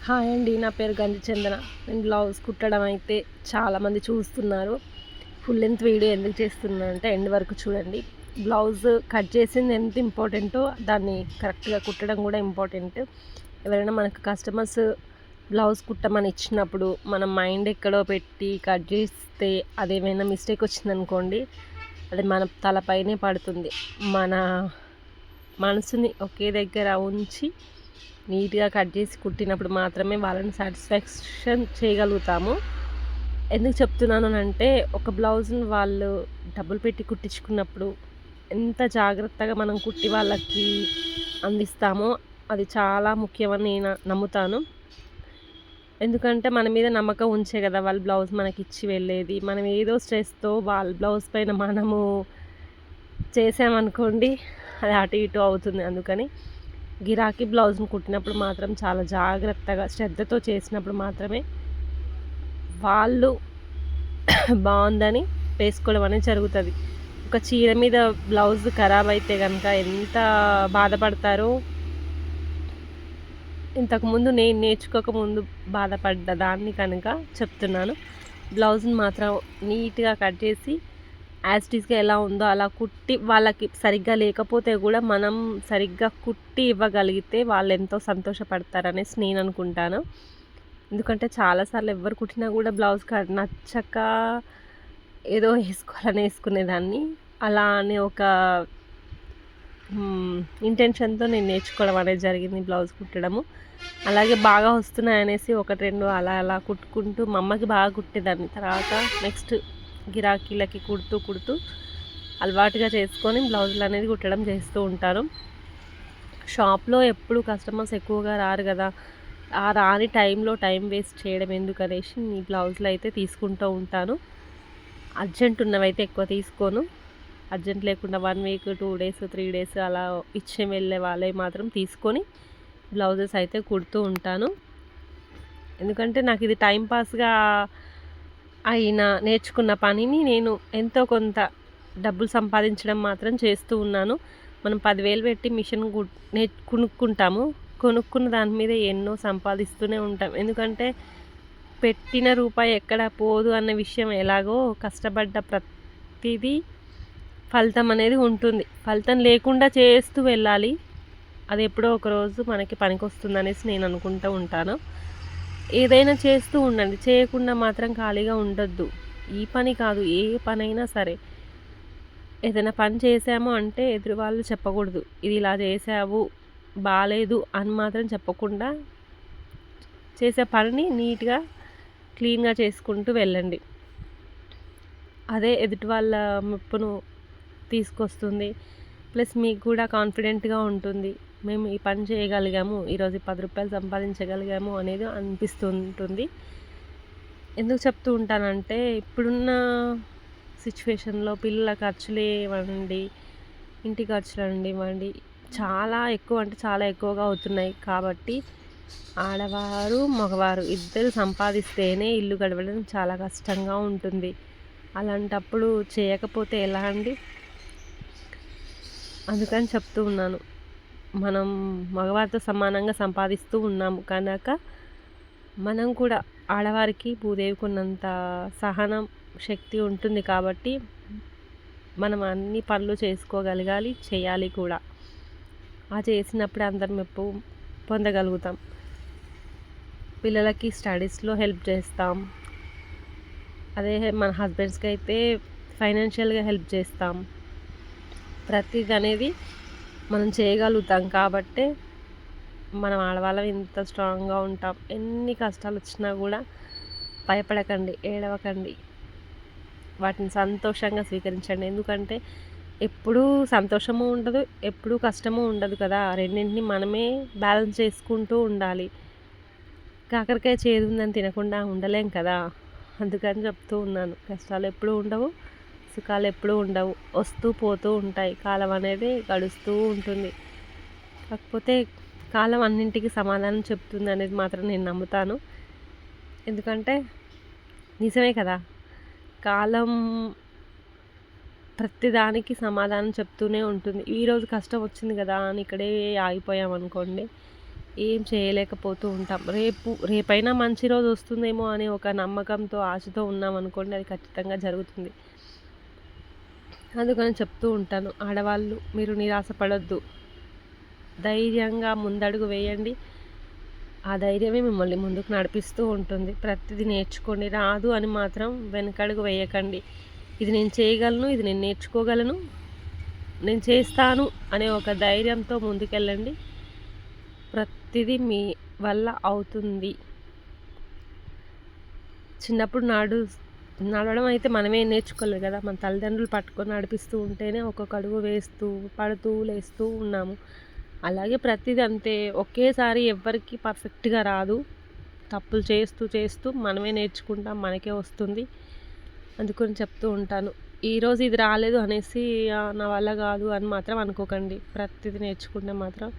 Hi అండి. నా పేరు గంధి చందన. నేను బ్లౌజ్ కుట్టడం అయితే చాలామంది చూస్తున్నారు. ఫుల్ లెంత్ వీడియో ఎందుకు చేస్తున్నా అంటే ఎండ్ వరకు చూడండి. బ్లౌజ్ కట్ చేసింది ఎంత ఇంపార్టెంటో దాన్ని కరెక్ట్‌గా కుట్టడం కూడా ఇంపార్టెంట్. ఎవరైనా మనకు కస్టమర్స్ బ్లౌజ్ కుట్టమని ఇచ్చినప్పుడు మనం మైండ్ ఎక్కడో పెట్టి కట్ చేస్తే అదేమైనా మిస్టేక్ వచ్చిందనుకోండి, అది మన తలపైనే పడుతుంది. మన మనసుని ఒకే దగ్గర ఉంచి నీట్‌గా కట్ చేసి కుట్టినప్పుడు మాత్రమే వాళ్ళని సాటిస్ఫాక్షన్ చేయగలుగుతాము. ఎందుకు చెప్తున్నానంటే ఒక బ్లౌజ్‌ని వాళ్ళు డబ్బులు పెట్టి కుట్టించుకున్నప్పుడు ఎంత జాగ్రత్తగా మనం కుట్టి వాళ్ళకి అందిస్తామో అది చాలా ముఖ్యమని నేను నమ్ముతాను. ఎందుకంటే మన మీద నమ్మకం ఉంచే కదా వాళ్ళు బ్లౌజ్ మనకిచ్చి వెళ్ళేది. మనం ఏదో స్ట్రెస్‌తో వాళ్ళ బ్లౌజ్ పైన మనము చేసామనుకోండి, అది అటు ఇటు అవుతుంది. అందుకని గిరాకీ బ్లౌజ్‌ని కుట్టినప్పుడు మాత్రం చాలా జాగ్రత్తగా, శ్రద్ధతో చేసినప్పుడు మాత్రమే వాళ్ళు బావుందని వేసుకోవడం అనేది జరుగుతది. ఒక చీర మీద బ్లౌజ్ ఖరాబ్ అయితే గనక ఎంత బాధపడతారో, ఇంతకుముందు నేను నేర్చుకోకముందు బాధపడ్డ దాన్ని కనుక చెప్తున్నాను. బ్లౌజ్‌ని మాత్రం నీట్‌గా కట్ చేసి యాజ్ ఇట్ ఈస్‌గా ఎలా ఉందో అలా కుట్టి వాళ్ళకి సరిగ్గా లేకపోతే గూడా మనం సరిగ్గా కుట్టి ఇవ్వగలిగితే వాళ్ళెంతో సంతోషపడతారనేసి నేను అనుకుంటాను. ఎందుకంటే చాలా సార్లు ఎవ్వరు కుట్టినా గూడా బ్లౌజ్ నచ్చక ఏదో ఏసుకోవాలని ఏసుకునేదాన్ని. అలా అని ఒక ఇంటెన్షన్‌తో నేను నేర్చుకోవడం అనేది జరిగింది బ్లౌజ్ కుట్టడము. అలాగే బాగా వస్తున్నాయనేసి 1, 2 అలా అలా కుట్టుకుంటూ మా అమ్మకి బాగా కుట్టేదాన్ని. తర్వాత నెక్స్ట్ గిరాకీలకి కుడుతూ అలవాటుగా చేసుకొని బ్లౌజులనేది కుట్టడం చేస్తూ ఉంటాను. షాప్‌లో ఎప్పుడు కస్టమర్స్ ఎక్కువగా రారు గదా! ఆ రాని టైంలో టైం వేస్ట్ చేయడం ఎందుకనేసి ఈ బ్లౌజులయితే తీసుకుంటూ ఉంటాను. అర్జెంట్ ఉన్నవైతే ఎక్కువ తీసుకోను. అర్జెంట్ లేకుండా 1 వీక్, 2 డేస్, 3 డేస్ అలా ఇచ్చి వెళ్ళే వాళ్ళవి మాత్రం తీసుకొని బ్లౌజెస్ అయితే కుడుతూ ఉంటాను. ఎందుకంటే నాకిది టైం పాస్‌గా నేర్చుకున్న పనిని నేను ఎంతో కొంత డబ్బులు సంపాదించడం మాత్రం చేస్తూ ఉన్నాను. మనం 10,000 పెట్టి మిషన్ కొనుక్కుంటాము. కొనుక్కున్న దాని మీద ఎన్నో సంపాదిస్తూనే ఉంటాం. ఎందుకంటే పెట్టిన రూపాయి ఎక్కడ పోదు అన్న విషయం ఎలాగో కష్టపడ్డ ప్రతిదీ ఫలితం అనేది ఉంటుంది. ఫలితం లేకుండా చేస్తూ వెళ్ళాలి. అది ఎప్పుడో ఒకరోజు మనకి పనికొస్తుందనేసి నేను అనుకుంటూ ఉంటాను. ఏదైనా చేస్తూ ఉండండి. చేయకుండా మాత్రం ఖాళీగా ఉండొద్దు. ఈ పని కాదు, ఏ పనైనా సరే. ఏదైనా పని చేశాము అంటే ఎదురు వాళ్ళు చెప్పకూడదు. ఇది ఇలా చేశావు, బాలేదు అని మాత్రం చెప్పకుండా చేసే పనిని నీట్‌గా, క్లీన్‌గా చేసుకుంటూ వెళ్ళండి. అదే ఎదుటి వాళ్ళ మెప్పును తీసుకొస్తుంది. ప్లస్ మీకు కూడా కాన్ఫిడెంట్‌గా ఉంటుంది. మేము ఈ పని చేయగలిగాము, ఈరోజు రూ. 10 సంపాదించగలిగాము అనేది అనిపిస్తుంటుంది. ఎందుకు చెప్తూ ఉంటానంటే ఇప్పుడున్న సిచ్యువేషన్‌లో పిల్లల ఖర్చులే ఇవ్వండి, ఇంటి ఖర్చులనివ్వండి చాలా ఎక్కువ అంటే చాలా ఎక్కువగా అవుతున్నాయి. కాబట్టి ఆడవారు, మగవారు ఇద్దరు సంపాదిస్తేనే ఇల్లు గడవడం చాలా కష్టంగా ఉంటుంది. అలాంటప్పుడు చేయకపోతే ఎలా అండి? అందుకని చెప్తూ ఉన్నాను. మనం మగవారితో సమానంగా సంపాదిస్తూ ఉన్నాము కనుక మనం కూడా ఆడవారికి భూదేవికున్నంత సహనం, శక్తి ఉంటుంది కాబట్టి మనం అన్ని పనులు చేసుకోగలగాలి, చేయాలి కూడా. ఆ చేసినప్పుడే అందరి మెప్పు పొందగలుగుతాం. పిల్లలకి స్టడీస్‌లో హెల్ప్ చేస్తాం. అదే మన హస్బెండ్స్‌కి అయితే ఫైనాన్షియల్‌గా హెల్ప్ చేస్తాం. ప్రతిదనేది మనం చేయగలుగుతాం కాబట్టే మనం ఆడవాళ్ళం ఇంత స్ట్రాంగ్‌గా ఉంటాం. ఎన్ని కష్టాలొచ్చినా గూడా భయపడకండి, ఏడవకండి. వాటిని సంతోషంగా స్వీకరించండి. ఎందుకంటే ఎప్పుడూ సంతోషము ఉండదు, ఎప్పుడూ కష్టము ఉండదు కదా! రెండింటిని మనమే బ్యాలెన్స్ చేసుకుంటూ ఉండాలి. కాకరకాయ చేదుందని తినకుండా ఉండలేం కదా! అందుకని చెప్తూ ఉన్నాను. కష్టాలెప్పుడూ ఉండవు, సుఖాలెప్పుడూ ఉండవు. వస్తూ పోతూ ఉంటాయి. కాలం అనేది గడుస్తూ ఉంటుంది. కాకపోతే కాలం అన్నింటికి సమాధానం చెప్తుందనేది మాత్రం నేను నమ్ముతాను. ఎందుకంటే నిజమే కదా! కాలం ప్రతిదానికి సమాధానం చెప్తూనే ఉంటుంది. ఈరోజు కష్టం వచ్చింది కదా అని ఇక్కడే ఆగిపోయామనుకోండి, ఏం చేయలేకపోతూ ఉంటాం. రేపైనా మంచి రోజు వస్తుందేమో అనే ఒక నమ్మకంతో, ఆశతో ఉన్నామనుకోండి, అది ఖచ్చితంగా జరుగుతుంది. అందుకని చెప్తూ ఉంటాను, ఆడవాళ్ళు మీరు నిరాశపడొద్దు, ధైర్యంగా ముందడుగు వేయండి. ఆ ధైర్యమే మిమ్మల్ని ముందుకు నడిపిస్తూ ఉంటుంది. ప్రతిదీ నేర్చుకోండి. రాదు అని మాత్రం వెనకడుగు వేయకండి. ఇది నేను చేయగలను, ఇది నేను నేర్చుకోగలను, నేను చేస్తాను అనే ఒక ధైర్యంతో ముందుకెళ్ళండి. ప్రతిదీ మీ వల్ల అవుతుంది. చిన్నప్పుడు నడవడం అయితే మనమే నేర్చుకోలేదు కదా, మన తల్లిదండ్రులు పట్టుకొని నడిపిస్తూ ఉంటేనే ఒక్కొక్క అడుగు వేస్తూ, పడుతూ, లేస్తూ ఉన్నాము. అలాగే ప్రతిదీ అంతే, ఒకేసారి ఎవ్వరికి పర్ఫెక్ట్గా రాదు. తప్పులు చేస్తూ చేస్తూ మనమే నేర్చుకుంటాం, మనకే వస్తుంది. అందుకని చెప్తూ ఉంటాను, ఈరోజు ఇది రాలేదు అనేసి నా వల్ల కాదు అని మాత్రం అనుకోకండి. ప్రతిదీ నేర్చుకుంటే మాత్రం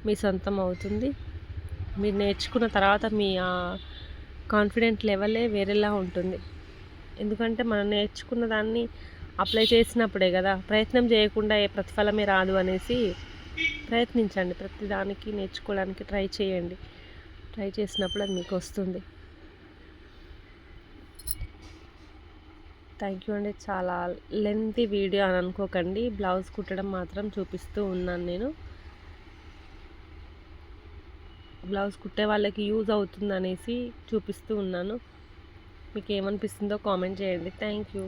మీ సొంతం అవుతుంది. మీరు నేర్చుకున్న తర్వాత మీ కాన్ఫిడెంట్ లెవెలే వేరేలా ఉంటుంది. ఎందుకంటే మనం నేర్చుకున్న దాన్ని అప్లై చేసినప్పుడే కదా, ప్రయత్నం చేయకుండా ఏ ప్రతిఫలమే రాదు అనేసి ప్రయత్నించండి. ప్రతిదానికి నేర్చుకోవడానికి ట్రై చేయండి. ట్రై చేసినప్పుడు అది మీకు వస్తుంది. థ్యాంక్ యూ అండి. చాలా లెంతీ వీడియో అని అనుకోకండి, బ్లౌజ్ కుట్టడం మాత్రం చూపిస్తూ ఉన్నాను నేను. బ్లౌజ్ కుట్టే వాళ్ళకి యూజ్ అవుతుంది అనేసి చూపిస్తూ ఉన్నాను. మీకు ఏమనిపిస్తుందో కామెంట్ చేయండి. Thank you.